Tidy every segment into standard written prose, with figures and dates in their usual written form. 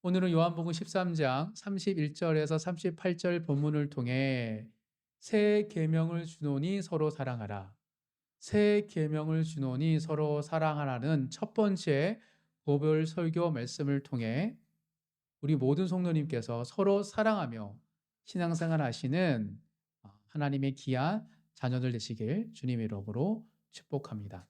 오늘은 요한복음 13장 31절에서 38절 본문을 통해 새 계명을 주노니 서로 사랑하라. 새 계명을 주노니 서로 사랑하라는 첫 번째 보별 설교 말씀을 통해 우리 모든 성도님께서 서로 사랑하며 신앙생활 하시는 하나님의 귀한 자녀들 되시길 주님의 이름으로 축복합니다.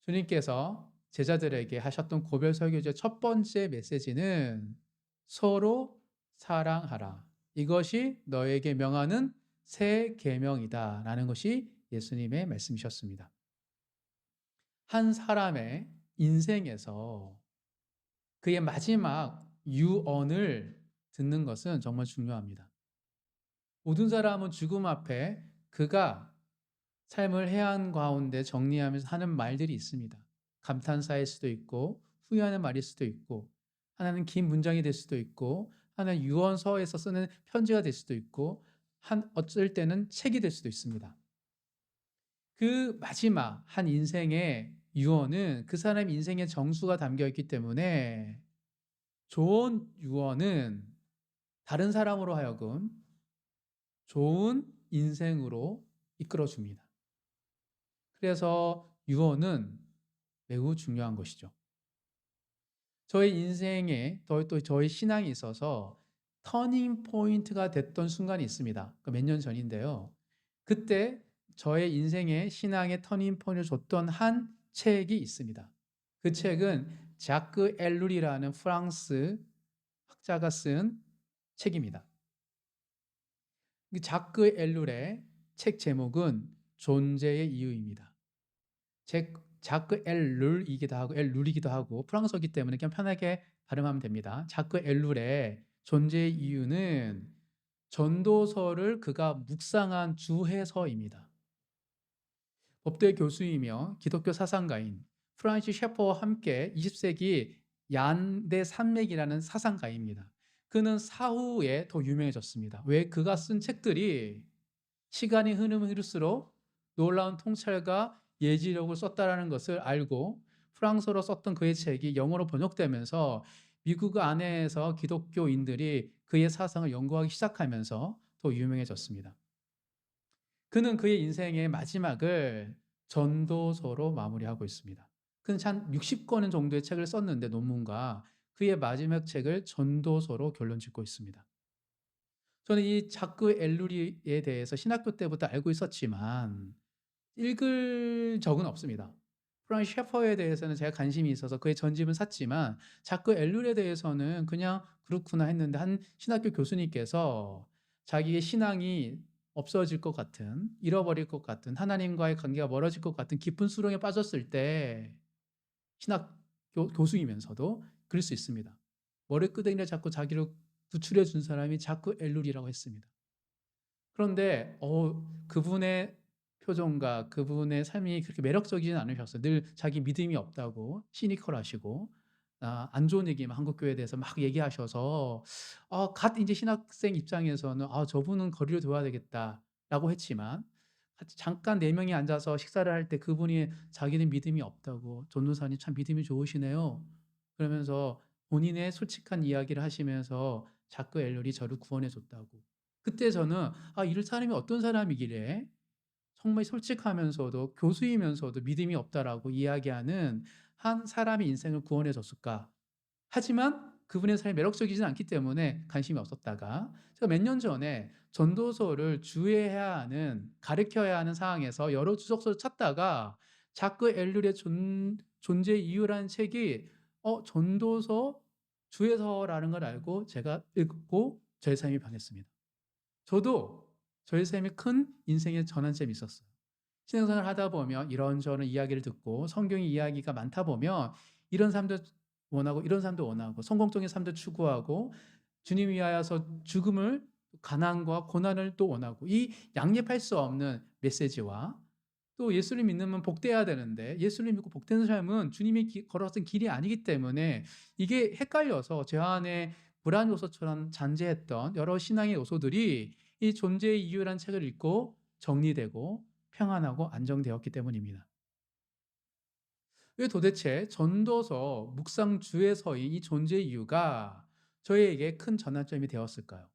주님께서 제자들에게 하셨던 고별 설교의 첫 번째 메시지는 서로 사랑하라. 이것이 너에게 명하는 새 계명이다라는 것이 예수님의 말씀이셨습니다. 한 사람의 인생에서 그의 마지막 유언을 듣는 것은 정말 중요합니다. 모든 사람은 죽음 앞에 그가 삶을 해안 가운데 정리하면서 하는 말들이 있습니다. 감탄사일 수도 있고 후회하는 말일 수도 있고 하나는 긴 문장이 될 수도 있고 하나는 유언서에서 쓰는 편지가 될 수도 있고 어쩔 때는 책이 될 수도 있습니다. 그 마지막 한 인생의 유언은 그 사람의 인생의 정수가 담겨 있기 때문에 좋은 유언은 다른 사람으로 하여금 좋은 인생으로 이끌어줍니다. 그래서 유언은 매우 중요한 것이죠. 저의 인생에 또 저의 신앙에 있어서 터닝 포인트가 됐던 순간이 있습니다. 몇 년 전인데요. 그때 저의 인생의 신앙의 터닝 포인트를 줬던 한 책이 있습니다. 그 책은 자크 엘룰이라는 프랑스 학자가 쓴 책입니다. 자크 엘룰의 책 제목은 존재의 이유입니다. 자크 엘룰이기도 하고 엘룰이기도 하고 프랑스어기 때문에 그냥 편하게 발음하면 됩니다. 자크 엘룰의 존재의 이유는 전도서를 그가 묵상한 주해서입니다. 법대 교수이며 기독교 사상가인 프란시스 셰퍼와 함께 20세기 양대 산맥이라는 사상가입니다. 그는 사후에 더 유명해졌습니다. 왜? 그가 쓴 책들이 시간이 흐르면 흐를수록 놀라운 통찰과 예지력을 썼다라는 것을 알고 프랑스어로 썼던 그의 책이 영어로 번역되면서 미국 안에서 기독교인들이 그의 사상을 연구하기 시작하면서 더 유명해졌습니다. 그는 그의 인생의 마지막을 전도서로 마무리하고 있습니다. 그는 한 60권 정도의 책을 썼는데 논문과 그의 마지막 책을 전도서로 결론 짓고 있습니다. 저는 이 자크 엘루리에 대해서 신학교 때부터 알고 있었지만 읽을 적은 없습니다. 프란 셰퍼에 대해서는 제가 관심이 있어서 그의 전집은 샀지만 자크 엘룰에 대해서는 그냥 그렇구나 했는데 한 신학교 교수님께서 자기의 신앙이 없어질 것 같은, 잃어버릴 것 같은, 하나님과의 관계가 멀어질 것 같은 깊은 수렁에 빠졌을 때 신학 교수이면서도 그럴 수 있습니다. 머리끄댕이를 잡고 자기를 구출해 준 사람이 자크 엘룰이라고 했습니다. 그런데 그분의 표정과 그분의 삶이 그렇게 매력적이진 않으셨어요. 늘 자기 믿음이 없다고 시니컬하시고 안 좋은 얘기만 한국 교회에 대해서 막 얘기하셔서 갓 이제 신학생 입장에서는 저분은 거리를 둬야 되겠다라고 했지만 같이 잠깐 네 명이 앉아서 식사를 할 때 그분이 자기는 믿음이 없다고 전도사님 참 믿음이 좋으시네요. 그러면서 본인의 솔직한 이야기를 하시면서 자크 엘룰이 저를 구원해 줬다고. 그때 저는 이 사람이 어떤 사람이길래 정말 솔직하면서도 교수이면서도 믿음이 없다라고 이야기하는 한 사람의 인생을 구원해 줬을까? 하지만 그분의 삶이 매력적이진 않기 때문에 관심이 없었다가 제가 몇 년 전에 전도서를 주의해야 하는 가르쳐야 하는 상황에서 여러 주석서를 찾다가 자크 엘룰의 존재 이유라는 책이 전도서 주에서라는 걸 알고 제가 읽고 저의 삶이 변했습니다. 저도 저의 삶에 큰 인생의 전환점이 있었어요. 신앙생활을 하다 보면 이런저런 이야기를 듣고 성경의 이야기가 많다 보면 이런 삶도 원하고 이런 삶도 원하고 성공적인 삶도 추구하고 주님 위하여서 죽음을 가난과 고난을 또 원하고 이 양립할 수 없는 메시지와 또 예수를 믿으면 복되어야 되는데 예수를 믿고 복되는 삶은 주님이 걸어선 길이 아니기 때문에 이게 헷갈려서 제 안에 불안 요소처럼 잔재했던 여러 신앙의 요소들이 이 존재의 이유라는 책을 읽고 정리되고 평안하고 안정되었기 때문입니다. 왜 도대체 전도서 묵상주에서의 이 존재의 이유가 저에게 큰 전환점이 되었을까요?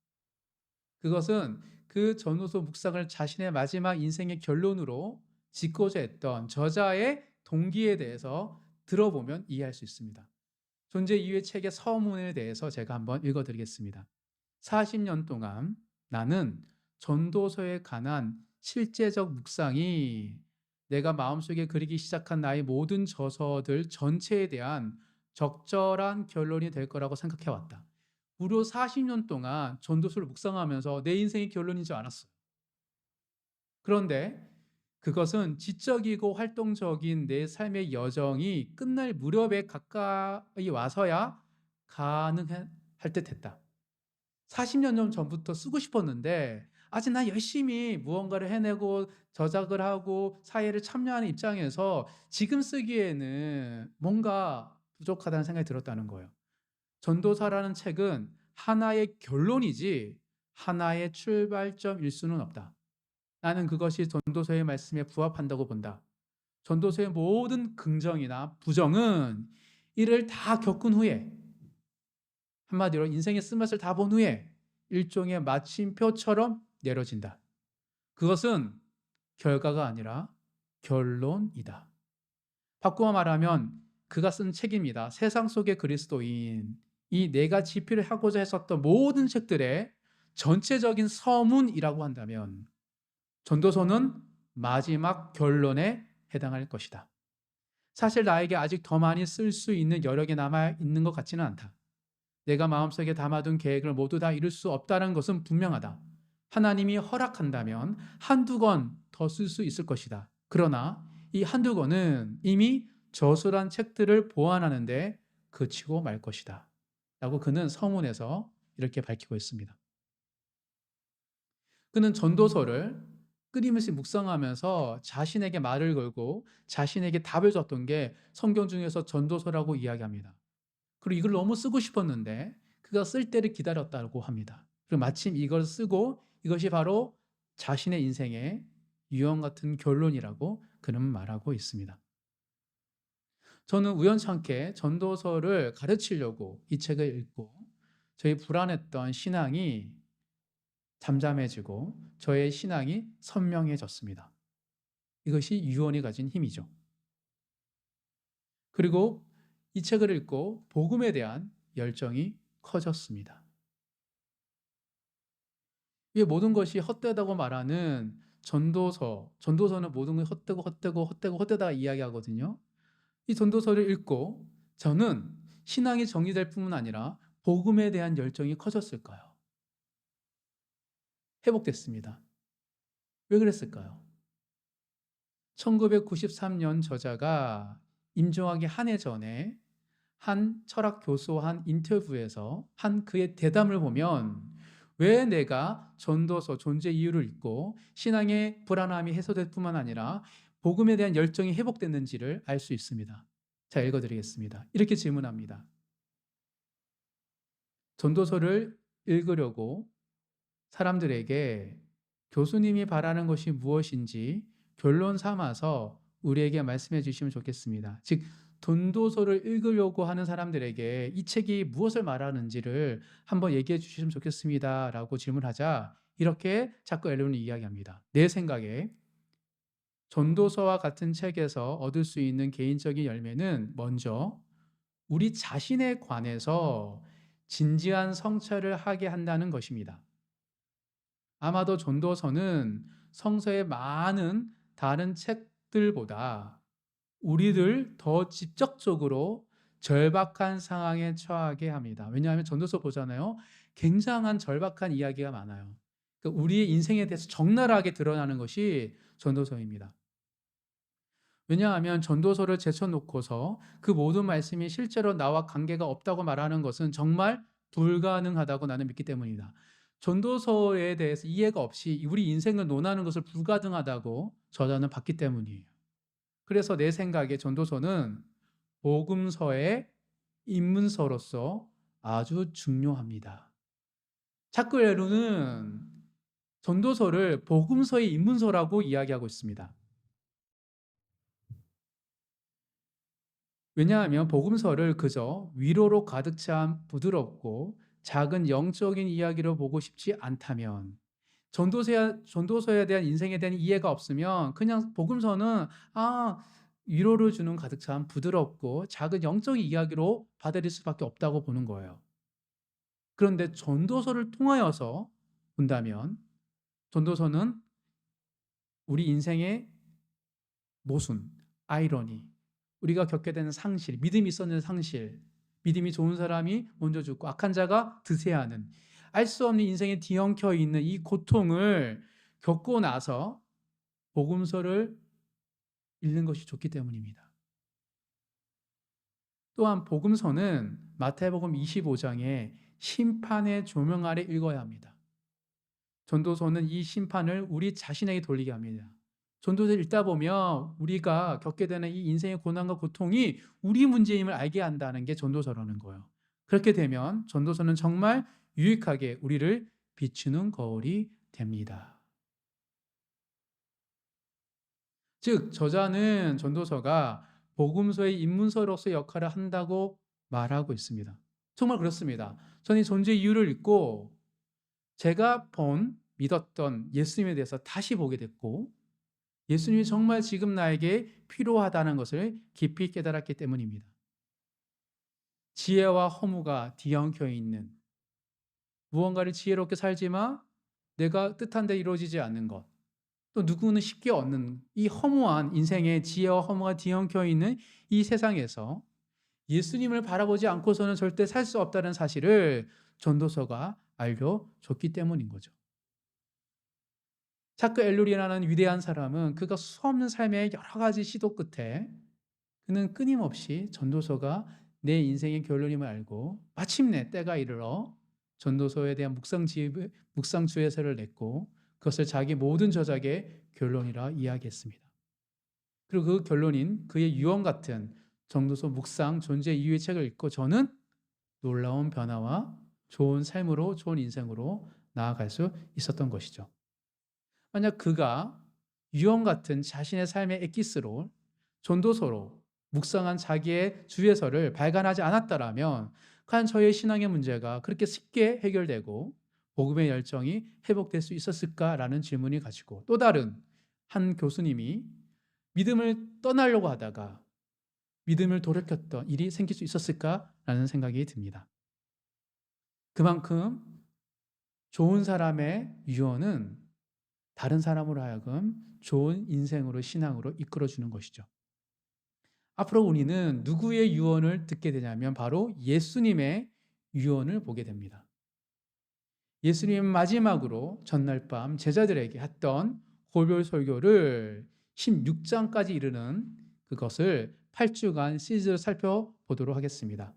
그것은 그 전도서 묵상을 자신의 마지막 인생의 결론으로 짓고자 했던 저자의 동기에 대해서 들어보면 이해할 수 있습니다. 존재 이유의 책의 서문에 대해서 제가 한번 읽어 드리겠습니다. 40년 동안 나는 전도서에 관한 실제적 묵상이 내가 마음속에 그리기 시작한 나의 모든 저서들 전체에 대한 적절한 결론이 될 거라고 생각해 왔다. 무려 40년 동안 전도서를 묵상하면서 내 인생의 결론인 줄 알았어요. 그런데 그것은 지적이고 활동적인 내 삶의 여정이 끝날 무렵에 가까이 와서야 가능할 듯 했다. 40년 전부터 쓰고 싶었는데 아직 나 열심히 무언가를 해내고 저작을 하고 사회를 참여하는 입장에서 지금 쓰기에는 뭔가 부족하다는 생각이 들었다는 거예요. 전도서라는 책은 하나의 결론이지 하나의 출발점일 수는 없다. 나는 그것이 전도서의 말씀에 부합한다고 본다. 전도서의 모든 긍정이나 부정은 이를 다 겪은 후에, 한마디로 인생의 쓴맛을 다 본 후에 일종의 마침표처럼 내려진다. 그것은 결과가 아니라 결론이다. 바꾸어 말하면 그가 쓴 책입니다. 세상 속의 그리스도인, 이 내가 집필을 하고자 했었던 모든 책들의 전체적인 서문이라고 한다면 전도서는 마지막 결론에 해당할 것이다. 사실 나에게 아직 더 많이 쓸 수 있는 여력이 남아 있는 것 같지는 않다. 내가 마음속에 담아둔 계획을 모두 다 이룰 수 없다는 것은 분명하다. 하나님이 허락한다면 한두 권 더 쓸 수 있을 것이다. 그러나 이 한두 권은 이미 저술한 책들을 보완하는데 그치고 말 것이다. 라고 그는 서문에서 이렇게 밝히고 있습니다. 그는 전도서를 끊임없이 묵상하면서 자신에게 말을 걸고 자신에게 답을 줬던 게 성경 중에서 전도서라고 이야기합니다. 그리고 이걸 너무 쓰고 싶었는데 그가 쓸 때를 기다렸다고 합니다. 그리고 마침 이걸 쓰고 이것이 바로 자신의 인생의 유형 같은 결론이라고 그는 말하고 있습니다. 저는 우연찮게 전도서를 가르치려고 이 책을 읽고 저희 불안했던 신앙이 잠잠해지고 저의 신앙이 선명해졌습니다. 이것이 유언이 가진 힘이죠. 그리고 이 책을 읽고 복음에 대한 열정이 커졌습니다. 이 모든 것이 헛되다고 말하는 전도서는 모든 것이 헛되다 이야기하거든요. 이 전도서를 읽고 저는 신앙이 정리될 뿐만 아니라 복음에 대한 열정이 커졌을까요? 회복됐습니다. 왜 그랬을까요? 1993년 저자가 임종하기 한 해 전에 한 철학 교수와 한 인터뷰에서 한 그의 대담을 보면 왜 내가 전도서 존재 이유를 읽고 신앙의 불안함이 해소될 뿐만 아니라 복음에 대한 열정이 회복됐는지를 알 수 있습니다. 자, 읽어드리겠습니다. 이렇게 질문합니다. 전도서를 읽으려고 사람들에게 교수님이 바라는 것이 무엇인지 결론 삼아서 우리에게 말씀해 주시면 좋겠습니다. 즉, 전도서를 읽으려고 하는 사람들에게 이 책이 무엇을 말하는지를 한번 얘기해 주시면 좋겠습니다. 라고 질문하자 이렇게 자꾸 엘론이 이야기합니다. 내 생각에 전도서와 같은 책에서 얻을 수 있는 개인적인 열매는 먼저 우리 자신에 관해서 진지한 성찰을 하게 한다는 것입니다. 아마도 전도서는 성서의 많은 다른 책들보다 우리를 더 직접적으로 절박한 상황에 처하게 합니다. 왜냐하면 전도서 보잖아요. 굉장한 절박한 이야기가 많아요. 그러니까 우리의 인생에 대해서 적나라하게 드러나는 것이 전도서입니다. 왜냐하면 전도서를 제쳐놓고서 그 모든 말씀이 실제로 나와 관계가 없다고 말하는 것은 정말 불가능하다고 나는 믿기 때문이다. 전도서에 대해서 이해가 없이 우리 인생을 논하는 것을 불가능하다고 저자는 봤기 때문이에요. 그래서 내 생각에 전도서는 복음서의 입문서로서 아주 중요합니다. 자꾸 예로는 전도서를 복음서의 입문서라고 이야기하고 있습니다. 왜냐하면 복음서를 그저 위로로 가득 찬 부드럽고 작은 영적인 이야기로 보고 싶지 않다면, 전도서에 대한 인생에 대한 이해가 없으면 그냥 복음서는 위로를 주는 가득 찬 부드럽고 작은 영적인 이야기로 받아들일 수밖에 없다고 보는 거예요. 그런데 전도서를 통하여서 본다면 전도서는 우리 인생의 모순, 아이러니, 우리가 겪게 되는 상실, 믿음이 있었는 상실, 믿음이 좋은 사람이 먼저 죽고 악한 자가 드세하는, 알 수 없는 인생에 뒤엉켜 있는 이 고통을 겪고 나서 복음서를 읽는 것이 좋기 때문입니다. 또한 복음서는 마태복음 25장에 심판의 조명 아래 읽어야 합니다. 전도서는 이 심판을 우리 자신에게 돌리게 합니다. 전도서를 읽다 보면 우리가 겪게 되는 이 인생의 고난과 고통이 우리 문제임을 알게 한다는 게 전도서라는 거예요. 그렇게 되면 전도서는 정말 유익하게 우리를 비추는 거울이 됩니다. 즉, 저자는 전도서가 복음서의 입문서로서 역할을 한다고 말하고 있습니다. 정말 그렇습니다. 저는 이 존재 이유를 읽고 제가 믿었던 예수님에 대해서 다시 보게 됐고, 예수님이 정말 지금 나에게 필요하다는 것을 깊이 깨달았기 때문입니다. 지혜와 허무가 뒤엉켜 있는, 무언가를 지혜롭게 살지만 내가 뜻한 데 이루어지지 않는 것, 또 누구는 쉽게 얻는 이 허무한 인생의 지혜와 허무가 뒤엉켜 있는 이 세상에서 예수님을 바라보지 않고서는 절대 살 수 없다는 사실을 전도서가 알려줬기 때문인 거죠. 자크 엘룰이라는 위대한 사람은 그가 수없는 삶의 여러 가지 시도 끝에 그는 끊임없이 전도서가 내 인생의 결론임을 알고 마침내 때가 이르러 전도서에 대한 묵상주에서를 냈고 그것을 자기 모든 저작의 결론이라 이야기했습니다. 그리고 그 결론인 그의 유언 같은 전도서 묵상 존재 이유의 책을 읽고 저는 놀라운 변화와 좋은 삶으로, 좋은 인생으로 나아갈 수 있었던 것이죠. 만약 그가 유언 같은 자신의 삶의 엑기스로 전도서로 묵상한 자기의 주예서를 발간하지 않았다라면 과연 저의 신앙의 문제가 그렇게 쉽게 해결되고 복음의 열정이 회복될 수 있었을까라는 질문이 가지고, 또 다른 한 교수님이 믿음을 떠나려고 하다가 믿음을 돌이켰던 일이 생길 수 있었을까라는 생각이 듭니다. 그만큼 좋은 사람의 유언은 다른 사람으로 하여금 좋은 인생으로, 신앙으로 이끌어주는 것이죠. 앞으로 우리는 누구의 유언을 듣게 되냐면 바로 예수님의 유언을 보게 됩니다. 예수님은 마지막으로 전날 밤 제자들에게 했던 고별 설교를 16장까지 이르는 그것을 8주간 시리즈로 살펴보도록 하겠습니다.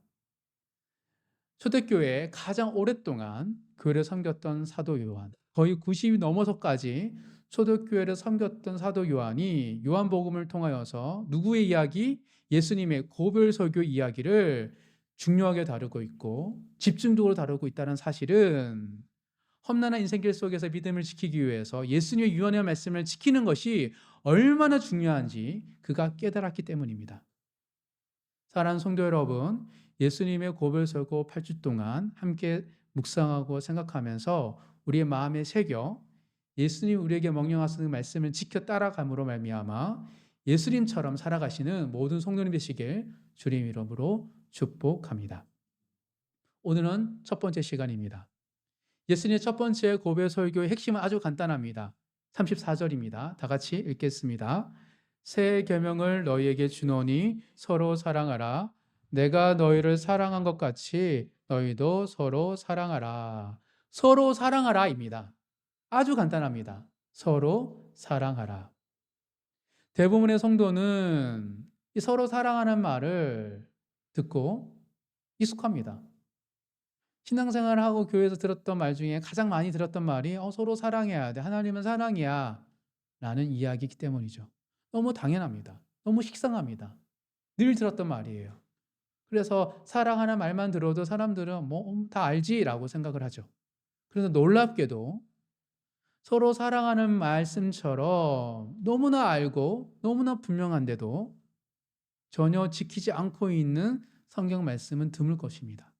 초대교회에 가장 오랫동안 교회를 섬겼던 사도 요한, 거의 90이 넘어서까지 초대교회를 섬겼던 사도 요한이 요한복음을 통하여서 누구의 이야기? 예수님의 고별 설교 이야기를 중요하게 다루고 있고 집중적으로 다루고 있다는 사실은 험난한 인생길 속에서 믿음을 지키기 위해서 예수님의 유언의 말씀을 지키는 것이 얼마나 중요한지 그가 깨달았기 때문입니다. 사랑하는 성도 여러분, 예수님의 고별 설교 8주 동안 함께 묵상하고 생각하면서 우리의 마음에 새겨 예수님 우리에게 명령하시는 말씀을 지켜 따라감으로 말미암아 예수님처럼 살아가시는 모든 성도님 되시길 주님 이름으로 축복합니다. 오늘은 첫 번째 시간입니다. 예수님의 첫 번째 고별 설교의 핵심은 아주 간단합니다. 34절입니다. 다 같이 읽겠습니다. 새 계명을 너희에게 주노니 서로 사랑하라. 내가 너희를 사랑한 것 같이 너희도 서로 사랑하라. 서로 사랑하라입니다. 아주 간단합니다. 서로 사랑하라. 대부분의 성도는 이 서로 사랑하는 말을 듣고 익숙합니다. 신앙생활을 하고 교회에서 들었던 말 중에 가장 많이 들었던 말이 서로 사랑해야 돼. 하나님은 사랑이야. 라는 이야기이기 때문이죠. 너무 당연합니다. 너무 식상합니다. 늘 들었던 말이에요. 그래서 사랑하는 말만 들어도 사람들은 다 알지라고 생각을 하죠. 그래서 놀랍게도 서로 사랑하는 말씀처럼 너무나 알고 너무나 분명한데도 전혀 지키지 않고 있는 성경 말씀은 드물 것입니다.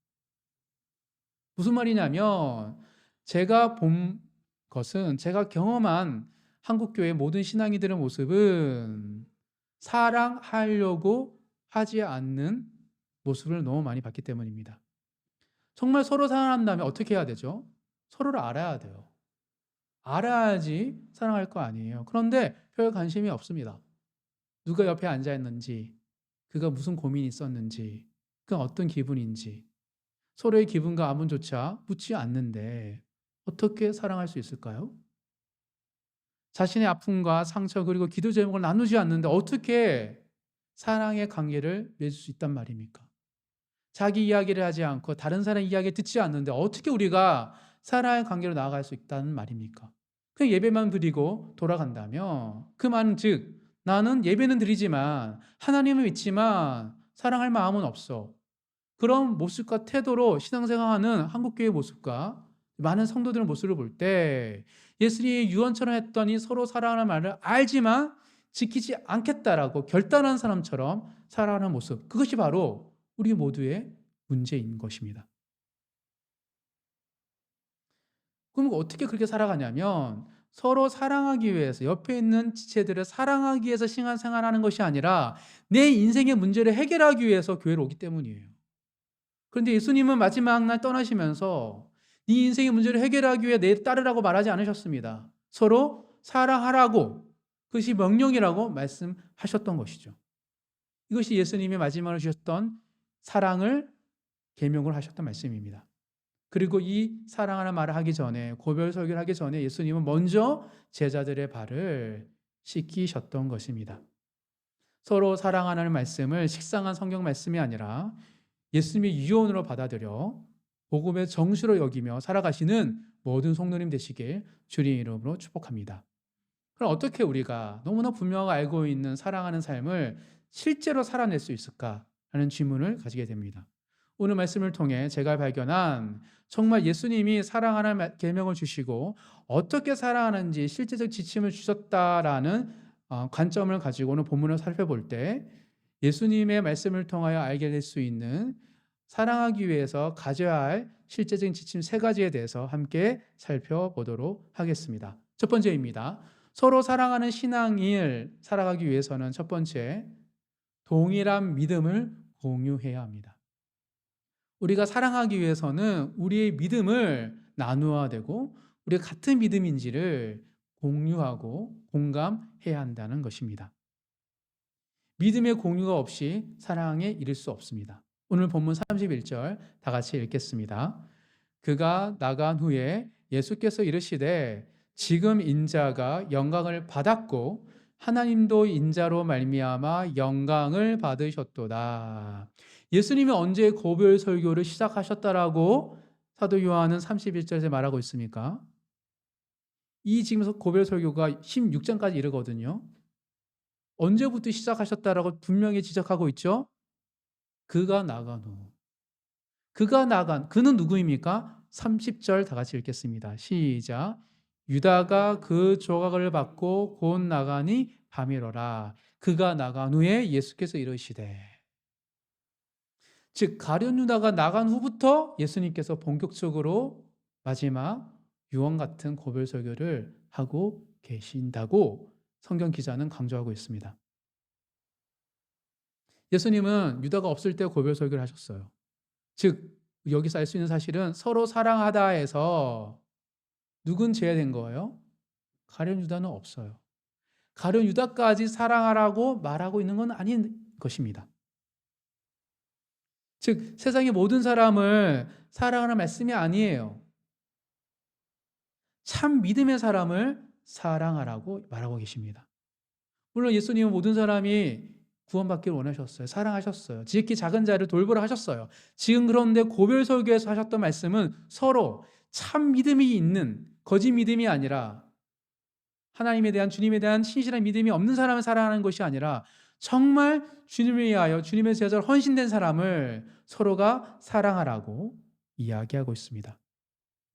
무슨 말이냐면 제가 본 것은 제가 경험한 한국교회 모든 신앙이들의 모습은 사랑하려고 하지 않는 모습을 너무 많이 봤기 때문입니다. 정말 서로 사랑한다면 어떻게 해야 되죠? 서로를 알아야 돼요. 알아야지 사랑할 거 아니에요. 그런데 별 관심이 없습니다. 누가 옆에 앉아 있는지, 그가 무슨 고민이 있었는지, 그가 어떤 기분인지, 서로의 기분과 안분조차 묻지 않는데 어떻게 사랑할 수 있을까요? 자신의 아픔과 상처 그리고 기도 제목을 나누지 않는데 어떻게 사랑의 관계를 맺을 수 있단 말입니까? 자기 이야기를 하지 않고 다른 사람 이야기 듣지 않는데 어떻게 우리가 사랑의 관계로 나아갈 수 있다는 말입니까? 그냥 예배만 드리고 돌아간다면 그 말은 즉 나는 예배는 드리지만 하나님을 믿지만 사랑할 마음은 없어. 그런 모습과 태도로 신앙생활하는 한국교회의 모습과 많은 성도들의 모습을 볼 때 예수님이 유언처럼 했더니 서로 사랑하는 말을 알지만 지키지 않겠다라고 결단한 사람처럼 살아가는 모습, 그것이 바로 우리 모두의 문제인 것입니다. 그럼 어떻게 그렇게 살아가냐면 서로 사랑하기 위해서 옆에 있는 지체들을 사랑하기 위해서 신앙생활하는 것이 아니라 내 인생의 문제를 해결하기 위해서 교회로 오기 때문이에요. 그런데 예수님은 마지막 날 떠나시면서 네 인생의 문제를 해결하기 위해 내 따르라고 말하지 않으셨습니다. 서로 사랑하라고, 그것이 명령이라고 말씀하셨던 것이죠. 이것이 예수님이 마지막으로 주셨던 사랑을 계명을 하셨던 말씀입니다. 그리고 이 사랑하는 말을 하기 전에 고별 설교를 하기 전에 예수님은 먼저 제자들의 발을 씻기셨던 것입니다. 서로 사랑하는 말씀을 식상한 성경 말씀이 아니라 예수님의 유언으로 받아들여 복음의 정수로 여기며 살아가시는 모든 성도님 되시길 주님의 이름으로 축복합니다. 그럼 어떻게 우리가 너무나 분명하게 알고 있는 사랑하는 삶을 실제로 살아낼 수 있을까 하는 질문을 가지게 됩니다. 오늘 말씀을 통해 제가 발견한 정말 예수님이 사랑하는 계명을 주시고 어떻게 사랑하는지 실제적 지침을 주셨다라는 관점을 가지고 오늘 본문을 살펴볼 때 예수님의 말씀을 통하여 알게 될 수 있는 사랑하기 위해서 가져야 할 실제적인 지침 세 가지에 대해서 함께 살펴보도록 하겠습니다. 첫 번째입니다. 서로 사랑하는 신앙을 살아가기 위해서는 첫 번째, 동일한 믿음을 공유해야 합니다. 우리가 사랑하기 위해서는 우리의 믿음을 나누어야 되고 우리가 같은 믿음인지를 공유하고 공감해야 한다는 것입니다. 믿음의 공유가 없이 사랑에 이를 수 없습니다. 오늘 본문 31절 다 같이 읽겠습니다. 그가 나간 후에 예수께서 이르시되 지금 인자가 영광을 받았고 하나님도 인자로 말미암아 영광을 받으셨도다. 예수님이 언제 고별 설교를 시작하셨다라고 사도 요한은 31절에 말하고 있습니까? 이 지금 고별 설교가 16장까지 이르거든요. 언제부터 시작하셨다라고 분명히 지적하고 있죠? 그가 나간 후. 그는 누구입니까? 30절 다 같이 읽겠습니다. 시작. 유다가 그 조각을 받고 곧 나가니 밤이로라. 그가 나간 후에 예수께서 이르시되. 즉 가룟 유다가 나간 후부터 예수님께서 본격적으로 마지막 유언 같은 고별 설교를 하고 계신다고 성경 기자는 강조하고 있습니다. 예수님은 유다가 없을 때 고별 설교를 하셨어요. 즉 여기서 알 수 있는 사실은 서로 사랑하다 해서 누군 제외된 거예요? 가룟 유다는 없어요. 가룟 유다까지 사랑하라고 말하고 있는 건 아닌 것입니다. 즉 세상의 모든 사람을 사랑하는 말씀이 아니에요. 참 믿음의 사람을 사랑하라고 말하고 계십니다. 물론 예수님은 모든 사람이 구원받기를 원하셨어요. 사랑하셨어요. 지극히 작은 자를 돌보라 하셨어요. 지금 그런데 고별 설교에서 하셨던 말씀은 서로 참 믿음이 있는 거짓 믿음이 아니라 하나님에 대한 주님에 대한 신실한 믿음이 없는 사람을 사랑하는 것이 아니라 정말 주님을 위하여 주님의 제자로 헌신된 사람을 서로가 사랑하라고 이야기하고 있습니다.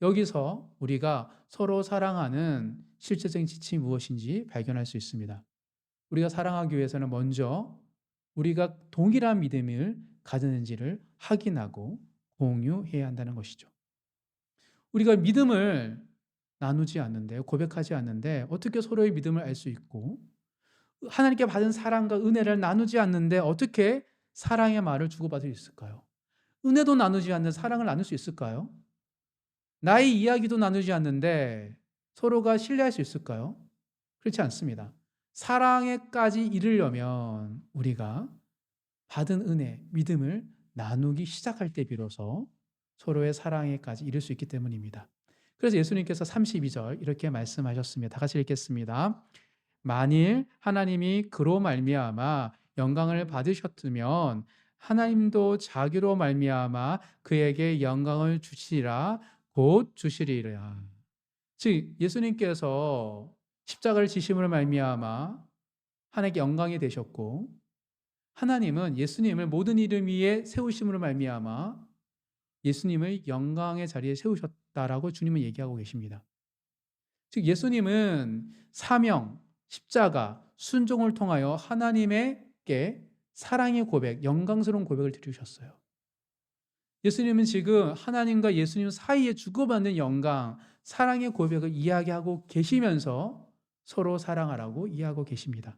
여기서 우리가 서로 사랑하는 실제적인 지침이 무엇인지 발견할 수 있습니다. 우리가 사랑하기 위해서는 먼저 우리가 동일한 믿음을 가지는지를 확인하고 공유해야 한다는 것이죠. 우리가 믿음을 나누지 않는데, 고백하지 않는데 어떻게 서로의 믿음을 알 수 있고, 하나님께 받은 사랑과 은혜를 나누지 않는데 어떻게 사랑의 말을 주고받을 수 있을까요? 은혜도 나누지 않는 사랑을 나눌 수 있을까요? 나의 이야기도 나누지 않는데 서로가 신뢰할 수 있을까요? 그렇지 않습니다. 사랑에까지 이르려면 우리가 받은 은혜, 믿음을 나누기 시작할 때 비로소 서로의 사랑에까지 이룰 수 있기 때문입니다. 그래서 예수님께서 32절 이렇게 말씀하셨습니다. 다 같이 읽겠습니다. 만일 하나님이 그로 말미암아 영광을 받으셨으면 하나님도 자기로 말미암아 그에게 영광을 주시리라 곧 주시리라. 즉 예수님께서 십자가를 지심으로 말미암아 하나님께 영광이 되셨고, 하나님은 예수님을 모든 이름 위에 세우심으로 말미암아 예수님을 영광의 자리에 세우셨다라고 주님은 얘기하고 계십니다. 즉 예수님은 사명, 십자가, 순종을 통하여 하나님께 사랑의 고백, 영광스러운 고백을 드리셨어요. 예수님은 지금 하나님과 예수님 사이에 주고받는 영광, 사랑의 고백을 이야기하고 계시면서 서로 사랑하라고 이야기하고 계십니다.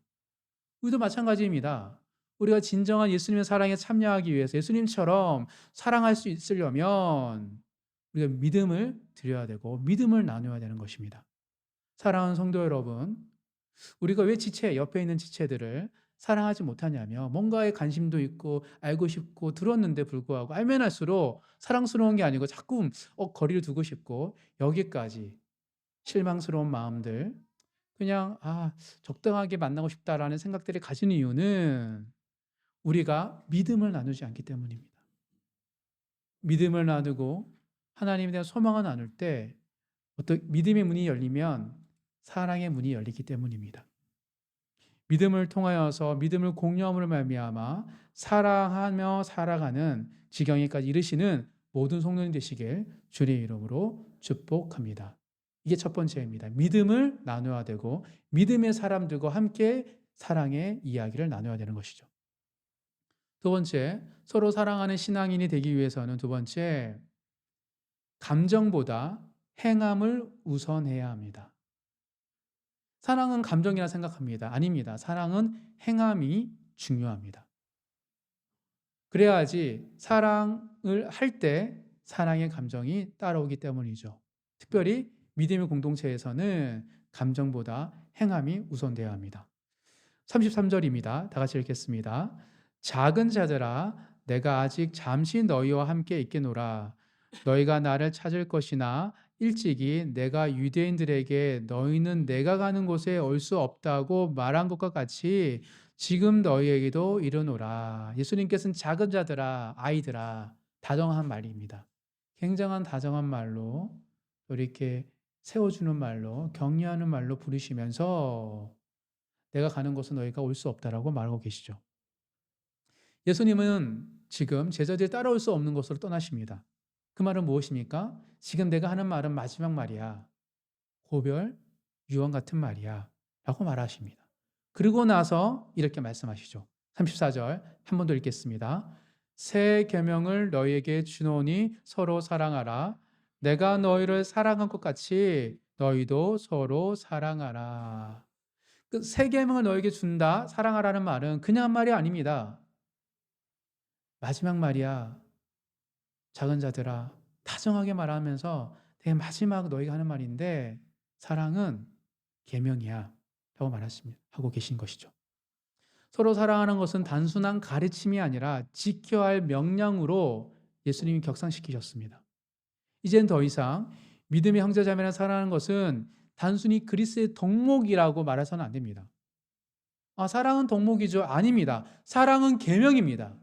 우리도 마찬가지입니다. 우리가 진정한 예수님의 사랑에 참여하기 위해서 예수님처럼 사랑할 수 있으려면 우리가 믿음을 드려야 되고 믿음을 나눠야 되는 것입니다. 사랑하는 성도 여러분, 우리가 왜 옆에 있는 지체들을 사랑하지 못하냐면 뭔가에 관심도 있고 알고 싶고 들었는데 불구하고 알면 할수록 사랑스러운 게 아니고 자꾸 거리를 두고 싶고, 여기까지 실망스러운 마음들, 그냥 적당하게 만나고 싶다라는 생각들을 가진 이유는 우리가 믿음을 나누지 않기 때문입니다. 믿음을 나누고 하나님에 대한 소망을 나눌 때 어떤 믿음의 문이 열리면 사랑의 문이 열리기 때문입니다. 믿음을 통하여서 믿음을 공유함으로 말미암아 사랑하며 살아가는 지경에까지 이르시는 모든 성도님 되시길 주의 이름으로 축복합니다. 이게 첫 번째입니다. 믿음을 나눠야 되고 믿음의 사람들과 함께 사랑의 이야기를 나눠야 되는 것이죠. 두 번째, 서로 사랑하는 신앙인이 되기 위해서는 두 번째, 감정보다 행함을 우선해야 합니다. 사랑은 감정이라 생각합니다. 아닙니다. 사랑은 행함이 중요합니다. 그래야지 사랑을 할 때 사랑의 감정이 따라오기 때문이죠. 특별히 믿음의 공동체에서는 감정보다 행함이 우선되어야 합니다. 33절입니다. 다 같이 읽겠습니다. 작은 자들아, 내가 아직 잠시 너희와 함께 있겠노라. 너희가 나를 찾을 것이나 일찍이 내가 유대인들에게 너희는 내가 가는 곳에 올 수 없다고 말한 것과 같이 지금 너희에게도 이르노라. 예수님께서는 작은 자들아, 아이들아, 다정한 말입니다. 굉장한 다정한 말로, 이렇게 세워주는 말로, 격려하는 말로 부르시면서 내가 가는 곳은 너희가 올 수 없다라고 말하고 계시죠. 예수님은 지금 제자들이 따라올 수 없는 곳으로 떠나십니다. 그 말은 무엇입니까? 지금 내가 하는 말은 마지막 말이야. 고별, 유언 같은 말이야. 라고 말하십니다. 그리고 나서 이렇게 말씀하시죠. 34절 한 번 더 읽겠습니다. 새 계명을 너희에게 주노니 서로 사랑하라. 내가 너희를 사랑한 것 같이 너희도 서로 사랑하라. 그 새 계명을 너희에게 준다, 사랑하라는 말은 그냥 말이 아닙니다. 마지막 말이야. 작은 자들아, 다정하게 말하면서 되게 마지막 너희가 하는 말인데 사랑은 계명이야 라고 하고 계신 것이죠. 서로 사랑하는 것은 단순한 가르침이 아니라 지켜야 할 명령으로 예수님이 격상시키셨습니다. 이젠 더 이상 믿음의 형제자매를 사랑하는 것은 단순히 그리스도의 덕목이라고 말해서는 안 됩니다. 사랑은 덕목이죠. 아닙니다. 사랑은 계명입니다.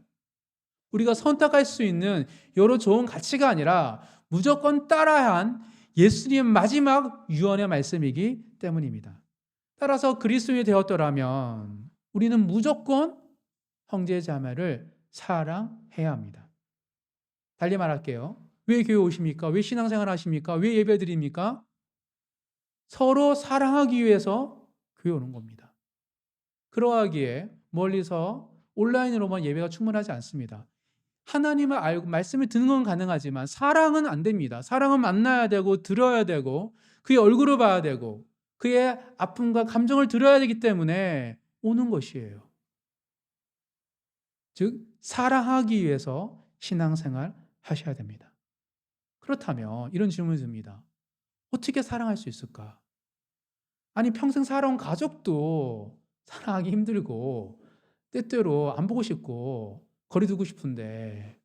우리가 선택할 수 있는 여러 좋은 가치가 아니라 무조건 따라야 한 예수님의 마지막 유언의 말씀이기 때문입니다. 따라서 그리스도인이 되었더라면 우리는 무조건 형제 자매를 사랑해야 합니다. 달리 말할게요. 왜 교회 오십니까? 왜 신앙생활 하십니까? 왜 예배 드립니까? 서로 사랑하기 위해서 교회 오는 겁니다. 그러하기에 멀리서 온라인으로만 예배가 충분하지 않습니다. 하나님을 알고 말씀을 듣는 건 가능하지만 사랑은 안 됩니다. 사랑은 만나야 되고 들어야 되고 그의 얼굴을 봐야 되고 그의 아픔과 감정을 들어야 되기 때문에 오는 것이에요. 즉 사랑하기 위해서 신앙생활 하셔야 됩니다. 그렇다면 이런 질문이 듭니다. 어떻게 사랑할 수 있을까? 아니 평생 살아온 가족도 사랑하기 힘들고 때때로 안 보고 싶고 거리 두고 싶은데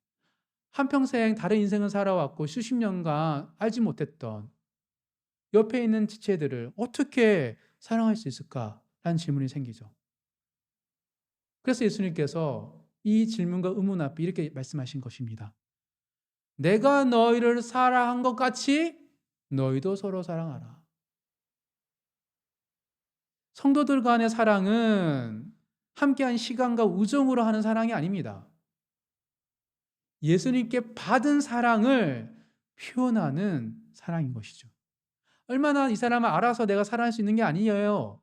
한평생 다른 인생을 살아왔고 수십 년간 알지 못했던 옆에 있는 지체들을 어떻게 사랑할 수 있을까라는 질문이 생기죠. 그래서 예수님께서 이 질문과 의문 앞에 이렇게 말씀하신 것입니다. 내가 너희를 사랑한 것 같이 너희도 서로 사랑하라. 성도들 간의 사랑은 함께한 시간과 우정으로 하는 사랑이 아닙니다. 예수님께 받은 사랑을 표현하는 사랑인 것이죠. 얼마나 이 사람을 알아서 내가 사랑할 수 있는 게 아니에요.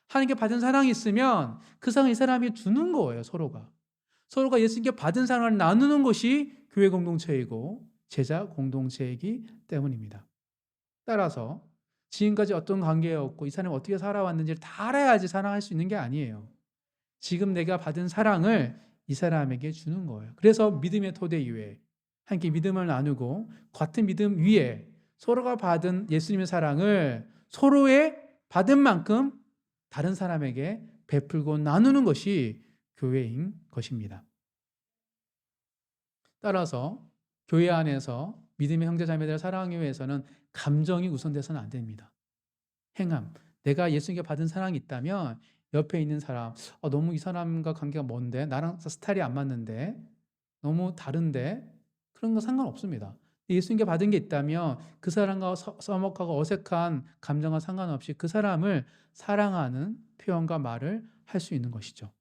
하나님께 받은 사랑이 있으면 그 사랑을 이 사람이 주는 거예요, 서로가. 서로가 예수님께 받은 사랑을 나누는 것이 교회 공동체이고 제자 공동체이기 때문입니다. 따라서 지금까지 어떤 관계였고 이 사람이 어떻게 살아왔는지를 다 알아야지 사랑할 수 있는 게 아니에요. 지금 내가 받은 사랑을 이 사람에게 주는 거예요. 그래서 믿음의 토대 위에 함께 믿음을 나누고 같은 믿음 위에 서로가 받은 예수님의 사랑을 서로의 받은 만큼 다른 사람에게 베풀고 나누는 것이 교회인 것입니다. 따라서 교회 안에서 믿음의 형제자매들을 사랑하기 위해서는 감정이 우선돼서는 안 됩니다. 행함. 내가 예수님께 받은 사랑이 있다면 옆에 있는 사람, 너무 이 사람과 관계가 먼데 나랑 스타일이 안 맞는데 너무 다른데 그런 거 상관없습니다. 예수님께 받은 게 있다면 그 사람과 서먹하고 어색한 감정과 상관없이 그 사람을 사랑하는 표현과 말을 할 수 있는 것이죠.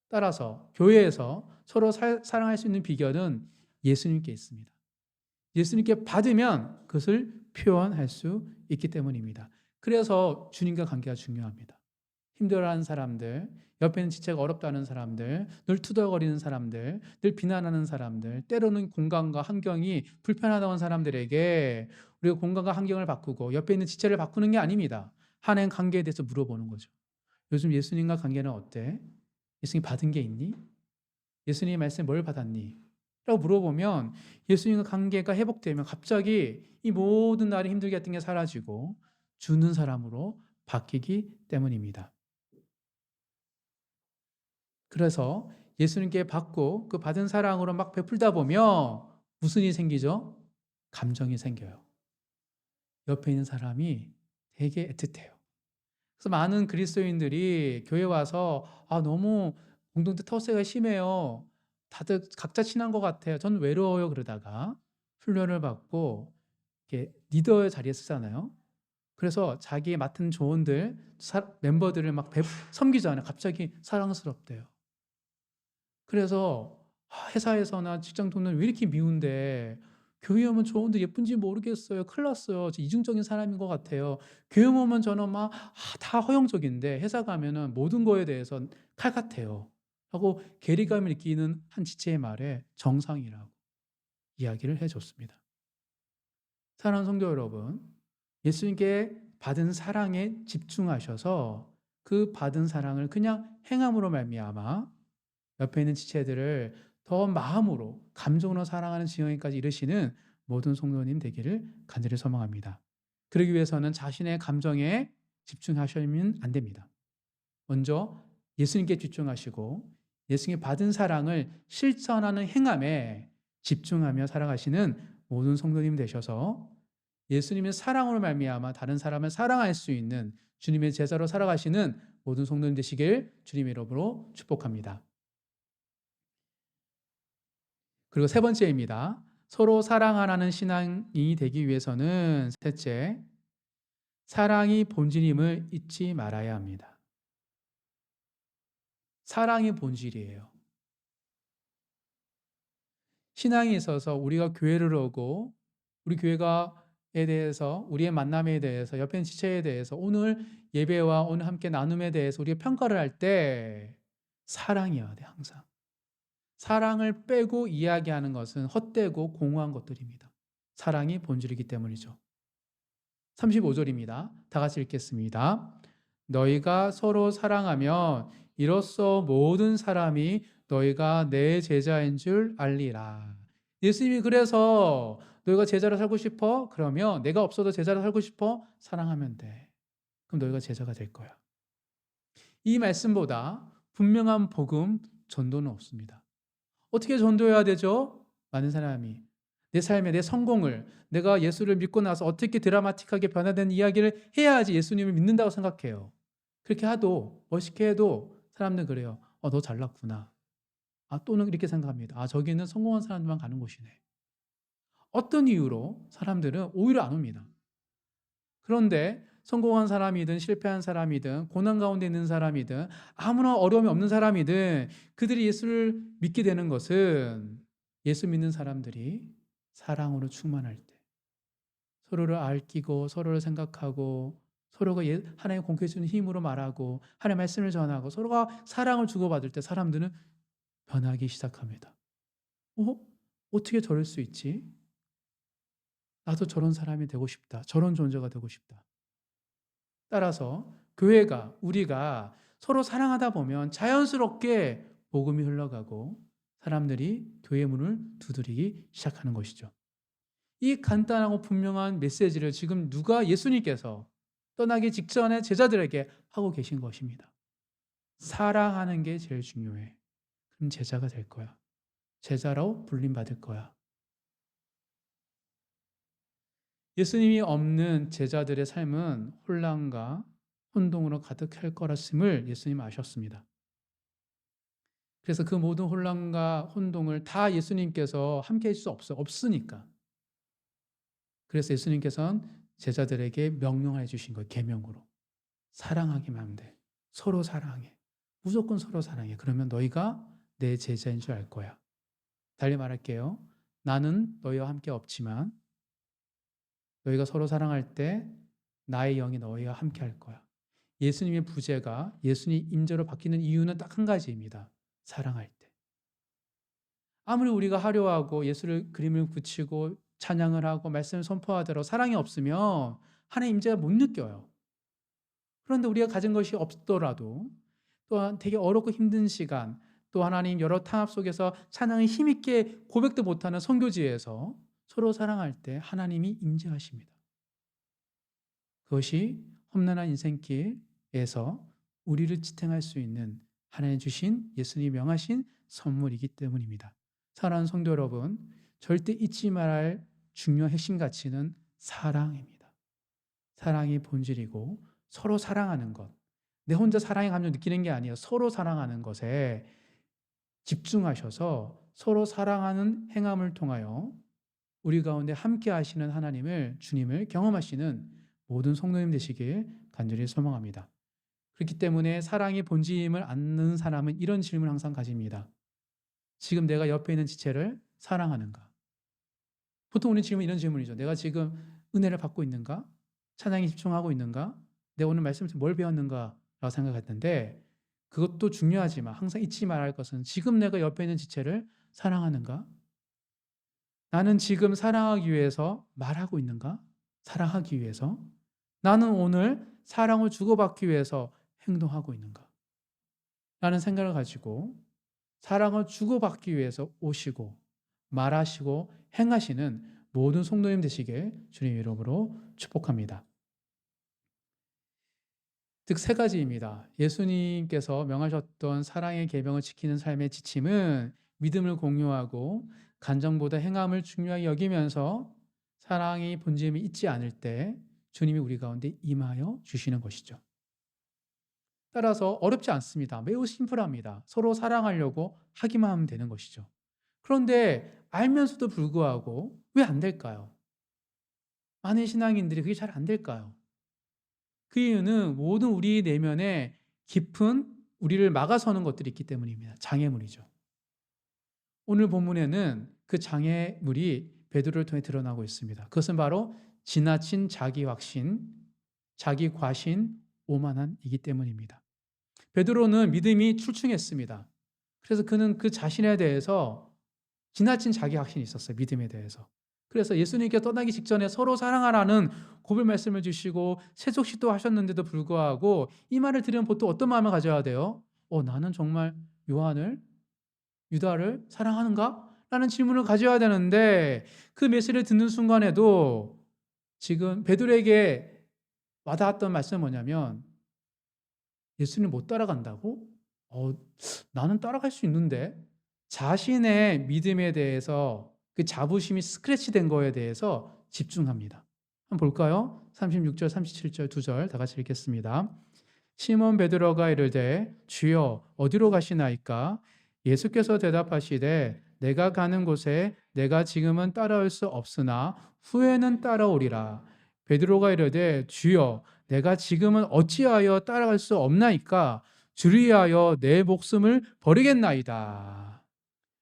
따라서 교회에서 서로 사랑할 수 있는 비결은 예수님께 있습니다. 예수님께 받으면 그것을 표현할 수 있기 때문입니다. 그래서 주님과 관계가 중요합니다. 힘들어하는 사람들, 옆에 있는 지체가 어렵다는 사람들, 늘 투덜거리는 사람들, 늘 비난하는 사람들, 때로는 공간과 환경이 불편하다는 사람들에게 우리가 공간과 환경을 바꾸고 옆에 있는 지체를 바꾸는 게 아닙니다. 하나님 관계에 대해서 물어보는 거죠. 요즘 예수님과 관계는 어때? 예수님 받은 게 있니? 예수님의 말씀에 뭘 받았니? 라고 물어보면 예수님과 관계가 회복되면 갑자기 이 모든 날이 힘들게 했던 게 사라지고 주는 사람으로 바뀌기 때문입니다. 그래서 예수님께 받고 그 받은 사랑으로 막 베풀다 보면 무슨 일이 생기죠? 감정이 생겨요. 옆에 있는 사람이 되게 애틋해요. 그래서 많은 그리스도인들이 교회 와서 너무 공동체 텃세가 심해요. 다들 각자 친한 것 같아요. 전 외로워요. 그러다가 훈련을 받고 이렇게 리더의 자리에 쓰잖아요. 그래서 자기 맡은 조언들, 멤버들을 막 섬기잖아요. 갑자기 사랑스럽대요. 그래서 회사에서나 직장 동료는 왜 이렇게 미운데 교회 오면 좋은데 예쁜지 모르겠어요. 큰일 났어요. 이중적인 사람인 것 같아요. 교회 오면 저는 막 다 허용적인데 회사 가면은 모든 거에 대해서 칼 같아요. 하고 괴리감을 느끼는 한 지체의 말에 정상이라고 이야기를 해줬습니다. 사랑하는 성도 여러분, 예수님께 받은 사랑에 집중하셔서 그 받은 사랑을 그냥 행함으로 말미암아 옆에 있는 지체들을 더 마음으로 감정으로 사랑하는 지경에까지 이르시는 모든 성도님 되기를 간절히 소망합니다. 그러기 위해서는 자신의 감정에 집중하시면 안 됩니다. 먼저 예수님께 집중하시고 예수님께 받은 사랑을 실천하는 행함에 집중하며 살아가시는 모든 성도님 되셔서 예수님의 사랑으로 말미암아 다른 사람을 사랑할 수 있는 주님의 제자로 살아가시는 모든 성도님 되시길 주님의 이름으로 축복합니다. 그리고 세 번째입니다. 서로 사랑하라는 신앙이 되기 위해서는 셋째, 사랑이 본질임을 잊지 말아야 합니다. 사랑이 본질이에요. 신앙에 있어서 우리가 교회를 오고 우리 교회가에 대해서 우리의 만남에 대해서 옆에 있는 지체에 대해서 오늘 예배와 오늘 함께 나눔에 대해서 우리가 평가를 할 때 사랑이어야 돼 항상. 사랑을 빼고 이야기하는 것은 헛되고 공허한 것들입니다. 사랑이 본질이기 때문이죠. 35절입니다. 다 같이 읽겠습니다. 너희가 서로 사랑하면 이로써 모든 사람이 너희가 내 제자인 줄 알리라. 예수님이 그래서 너희가 제자로 살고 싶어? 그러면 내가 없어도 제자로 살고 싶어? 사랑하면 돼. 그럼 너희가 제자가 될 거야. 이 말씀보다 분명한 복음, 전도는 없습니다. 어떻게 전도해야 되죠? 많은 사람이 내 삶의 내 성공을 내가 예수를 믿고 나서 어떻게 드라마틱하게 변화된 이야기를 해야지 예수님을 믿는다고 생각해요. 그렇게 해도 멋있게 해도 사람들은 그래요. 너 잘났구나. 또는 이렇게 생각합니다. 저기는 성공한 사람들만 가는 곳이네. 어떤 이유로 사람들은 오히려 안 옵니다. 그런데 성공한 사람이든 실패한 사람이든 고난 가운데 있는 사람이든 아무나 어려움이 없는 사람이든 그들이 예수를 믿게 되는 것은 예수 믿는 사람들이 사랑으로 충만할 때 서로를 아끼고 서로를 생각하고 서로가 하나님 공급해 주는 힘으로 말하고 하나님의 말씀을 전하고 서로가 사랑을 주고받을 때 사람들은 변하기 시작합니다. 어떻게 저럴 수 있지? 나도 저런 사람이 되고 싶다. 저런 존재가 되고 싶다. 따라서 교회가 우리가 서로 사랑하다 보면 자연스럽게 복음이 흘러가고 사람들이 교회 문을 두드리기 시작하는 것이죠. 이 간단하고 분명한 메시지를 지금 누가 예수님께서 떠나기 직전에 제자들에게 하고 계신 것입니다. 사랑하는 게 제일 중요해. 그럼 제자가 될 거야. 제자로 불림받을 거야. 예수님이 없는 제자들의 삶은 혼란과 혼동으로 가득할 거라심을 예수님 아셨습니다. 그래서 그 모든 혼란과 혼동을 다 예수님께서 함께 할 수 없으니까. 그래서 예수님께서는 제자들에게 명령해 주신 거예요. 계명으로. 사랑하기만 하면 돼. 서로 사랑해. 무조건 서로 사랑해. 그러면 너희가 내 제자인 줄 알 거야. 달리 말할게요. 나는 너희와 함께 없지만 너희가 서로 사랑할 때 나의 영이 너희와 함께 할 거야. 예수님의 부재가 예수님 임재로 바뀌는 이유는 딱 한 가지입니다. 사랑할 때. 아무리 우리가 화려하고 예수를 그림을 붙이고 찬양을 하고 말씀을 선포하더라도 사랑이 없으면 하나님 임재가 못 느껴요. 그런데 우리가 가진 것이 없더라도 또한 되게 어렵고 힘든 시간 또 하나님 여러 탄압 속에서 찬양을 힘있게 고백도 못하는 선교지에서 서로 사랑할 때 하나님이 임재하십니다. 그것이 험난한 인생길에서 우리를 지탱할 수 있는 하나님 주신 예수님이 명하신 선물이기 때문입니다. 사랑하는 성도 여러분, 절대 잊지 말할 중요한 핵심 가치는 사랑입니다. 사랑이 본질이고 서로 사랑하는 것. 내 혼자 사랑의 감정 느끼는 게 아니에요. 서로 사랑하는 것에 집중하셔서 서로 사랑하는 행함을 통하여 우리 가운데 함께 하시는 하나님을 주님을 경험하시는 모든 성도님 되시길 간절히 소망합니다. 그렇기 때문에 사랑이 본질임을 아는 사람은 이런 질문을 항상 가집니다. 지금 내가 옆에 있는 지체를 사랑하는가? 보통 우리 질문 이런 질문이죠. 내가 지금 은혜를 받고 있는가? 찬양에 집중하고 있는가? 내가 오늘 말씀에서 뭘 배웠는가? 라고 생각했는데 그것도 중요하지만 항상 잊지 말아야 할 것은 지금 내가 옆에 있는 지체를 사랑하는가? 나는 지금 사랑하기 위해서 말하고 있는가? 사랑하기 위해서? 나는 오늘 사랑을 주고받기 위해서 행동하고 있는가? 라는 생각을 가지고 사랑을 주고받기 위해서 오시고 말하시고 행하시는 모든 성도님 되시길 주님 이름으로 축복합니다. 즉 세 가지입니다. 예수님께서 명하셨던 사랑의 계명을 지키는 삶의 지침은 믿음을 공유하고 간정보다 행함을 중요하게 여기면서 사랑이 본질을 잊지 않을 때 주님이 우리 가운데 임하여 주시는 것이죠. 따라서 어렵지 않습니다. 매우 심플합니다. 서로 사랑하려고 하기만 하면 되는 것이죠. 그런데 알면서도 불구하고 왜 안 될까요? 많은 신앙인들이 그게 잘 안 될까요? 그 이유는 모든 우리 내면에 깊은 우리를 막아서는 것들이 있기 때문입니다. 장애물이죠. 오늘 본문에는 그 장애물이 베드로를 통해 드러나고 있습니다. 그것은 바로 지나친 자기 확신, 자기 과신, 오만함이기 때문입니다. 베드로는 믿음이 출중했습니다. 그래서 그는 그 자신에 대해서 지나친 자기 확신이 있었어요. 믿음에 대해서. 그래서 예수님께 떠나기 직전에 서로 사랑하라는 고백 말씀을 주시고 세속시도 하셨는데도 불구하고 이 말을 들으면 보통 어떤 마음을 가져야 돼요? 나는 정말 요한을, 유다를 사랑하는가? 라는 질문을 가져야 되는데 그 메시지를 듣는 순간에도 지금 베드로에게 와닿았던 말씀은 뭐냐면 예수님 못 따라간다고? 나는 따라갈 수 있는데 자신의 믿음에 대해서 그 자부심이 스크래치 된 거에 대해서 집중합니다. 한번 볼까요? 36절, 37절 두 절 다 같이 읽겠습니다. 시몬 베드로가 이르되 주여 어디로 가시나이까? 예수께서 대답하시되 내가 가는 곳에 내가 지금은 따라올 수 없으나 후에는 따라오리라. 베드로가 이르되 주여 내가 지금은 어찌하여 따라갈 수 없나이까? 주를 위하여 내 목숨을 버리겠나이다.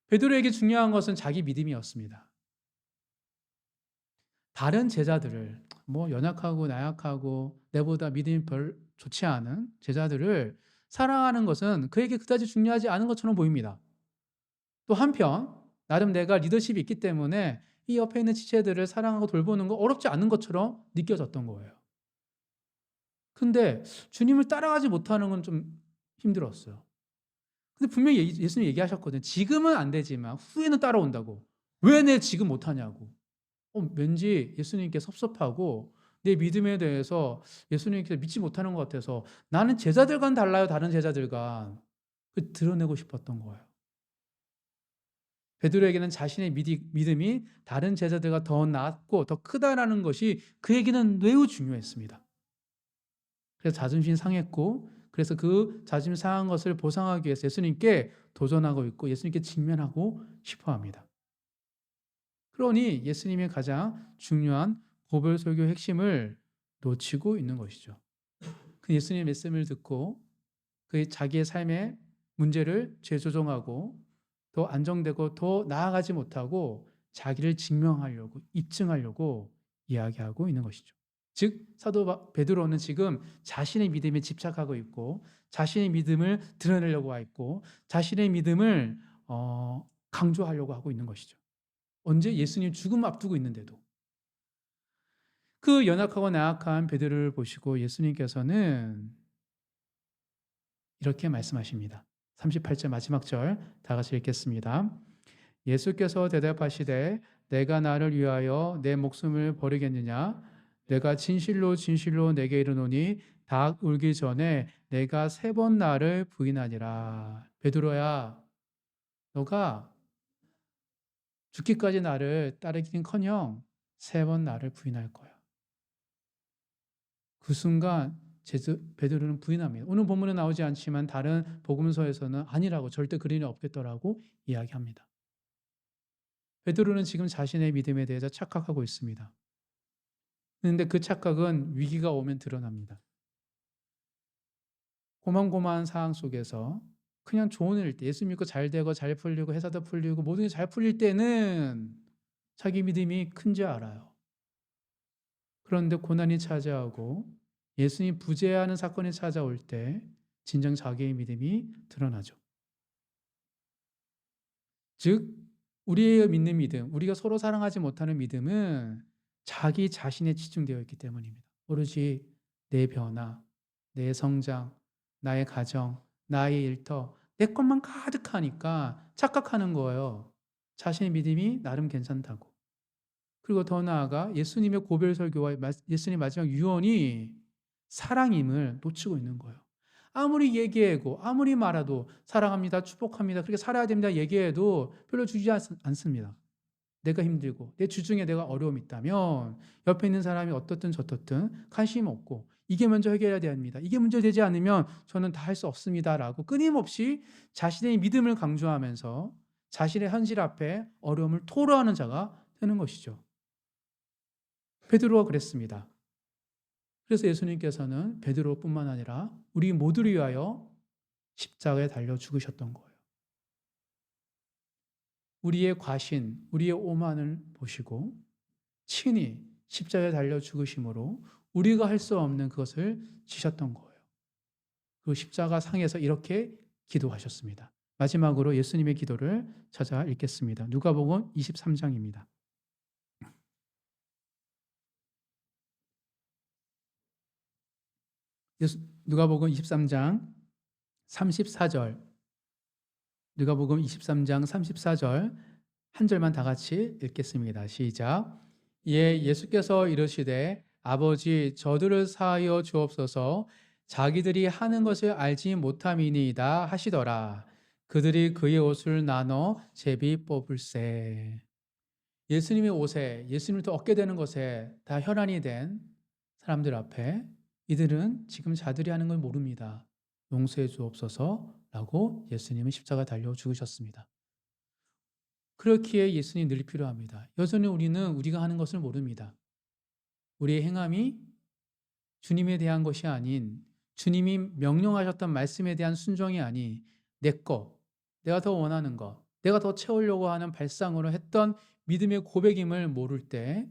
베드로에게 중요한 것은 자기 믿음이었습니다. 다른 제자들을 연약하고 나약하고 내보다 믿음이 별 좋지 않은 제자들을 사랑하는 것은 그에게 그다지 중요하지 않은 것처럼 보입니다. 또 한편 나름 내가 리더십이 있기 때문에 이 옆에 있는 지체들을 사랑하고 돌보는 거 어렵지 않은 것처럼 느껴졌던 거예요. 근데 주님을 따라가지 못하는 건 좀 힘들었어요. 근데 분명히 예수님 얘기하셨거든요. 지금은 안 되지만 후에는 따라온다고. 왜 내 지금 못하냐고. 왠지 예수님께 섭섭하고 내 믿음에 대해서 예수님께 믿지 못하는 것 같아서 나는 제자들과는 달라요. 다른 제자들과. 드러내고 싶었던 거예요. 베드로에게는 자신의 믿음이 다른 제자들과 더 낫고 더 크다라는 것이 그에게는 매우 중요했습니다. 그래서 자존심이 상했고 그래서 그 자존심 상한 것을 보상하기 위해서 예수님께 도전하고 있고 예수님께 직면하고 싶어합니다. 그러니 예수님의 가장 중요한 고별 설교의 핵심을 놓치고 있는 것이죠. 그 예수님의 말씀을 듣고 그 자기의 삶의 문제를 재조정하고 더 안정되고 더 나아가지 못하고 자기를 증명하려고 입증하려고 이야기하고 있는 것이죠. 즉 사도 베드로는 지금 자신의 믿음에 집착하고 있고 자신의 믿음을 드러내려고 하고 있고 자신의 믿음을 강조하려고 하고 있는 것이죠. 언제? 예수님 죽음 앞두고 있는데도. 그 연약하고 나약한 베드로를 보시고 예수님께서는 이렇게 말씀하십니다. 38절 마지막 절 다 같이 읽겠습니다. 예수께서 대답하시되 내가 나를 위하여 내 목숨을 버리겠느냐? 내가 진실로 진실로 내게 이르노니 닭 울기 전에 내가 3번 나를 부인하니라. 베드로야, 너가 죽기까지 나를 따르기는커녕 3번 나를 부인할 거야. 그 순간 베드로는 부인합니다. 오늘 본문에 나오지 않지만 다른 복음서에서는 아니라고 절대 그리 없겠더라고 이야기합니다. 베드로는 지금 자신의 믿음에 대해서 착각하고 있습니다. 그런데 그 착각은 위기가 오면 드러납니다. 고만고만한 상황 속에서 그냥 좋은 일일 때 예수 믿고 잘 되고 잘 풀리고 회사도 풀리고 모든 게 잘 풀릴 때는 자기 믿음이 큰 줄 알아요. 그런데 고난이 찾아오고 예수님 부재하는 사건이 찾아올 때 진정 자기의 믿음이 드러나죠. 즉 우리의 믿는 믿음, 우리가 서로 사랑하지 못하는 믿음은 자기 자신에 치중되어 있기 때문입니다. 오로지 내 변화, 내 성장, 나의 가정, 나의 일터, 내 것만 가득하니까 착각하는 거예요. 자신의 믿음이 나름 괜찮다고. 그리고 더 나아가 예수님의 고별 설교와 예수님의 마지막 유언이 사랑임을 놓치고 있는 거예요. 아무리 얘기하고 아무리 말해도 사랑합니다, 축복합니다, 그렇게 살아야 됩니다 얘기해도 별로 주지 않습니다. 내가 힘들고 내 주중에 내가 어려움이 있다면 옆에 있는 사람이 어떻든 저떻든 관심 없고 이게 먼저 해결해야 됩니다. 이게 문제 되지 않으면 저는 다 할 수 없습니다라고 끊임없이 자신의 믿음을 강조하면서 자신의 현실 앞에 어려움을 토로하는 자가 되는 것이죠. 베드로가 그랬습니다. 그래서 예수님께서는 베드로뿐만 아니라 우리 모두를 위하여 십자가에 달려 죽으셨던 거예요. 우리의 과신, 우리의 오만을 보시고 친히 십자가에 달려 죽으심으로 우리가 할 수 없는 그것을 지셨던 거예요. 그 십자가 상에서 이렇게 기도하셨습니다. 마지막으로 예수님의 기도를 찾아 읽겠습니다. 누가복음 23장입니다. 누가복음 23장 34절. 누가복음 23장 34절 한 절만 다 같이 읽겠습니다. 시작. 이에 예수께서 이르시되 아버지 저들을 사하여 주옵소서 자기들이 하는 것을 알지 못함이니이다 하시더라. 그들이 그의 옷을 나눠 제비 뽑을세. 예수님의 옷에 예수님을 얻게 되는 것에 다 혈안이 된 사람들 앞에 이들은 지금 자들이 하는 걸 모릅니다. 용서해 주옵소서라고 예수님은 십자가 달려 죽으셨습니다. 그렇기에 예수님 늘 필요합니다. 여전히 우리는 우리가 하는 것을 모릅니다. 우리의 행함이 주님에 대한 것이 아닌 주님이 명령하셨던 말씀에 대한 순종이 아닌 내 것, 내가 더 원하는 것, 내가 더 채우려고 하는 발상으로 했던 믿음의 고백임을 모를 때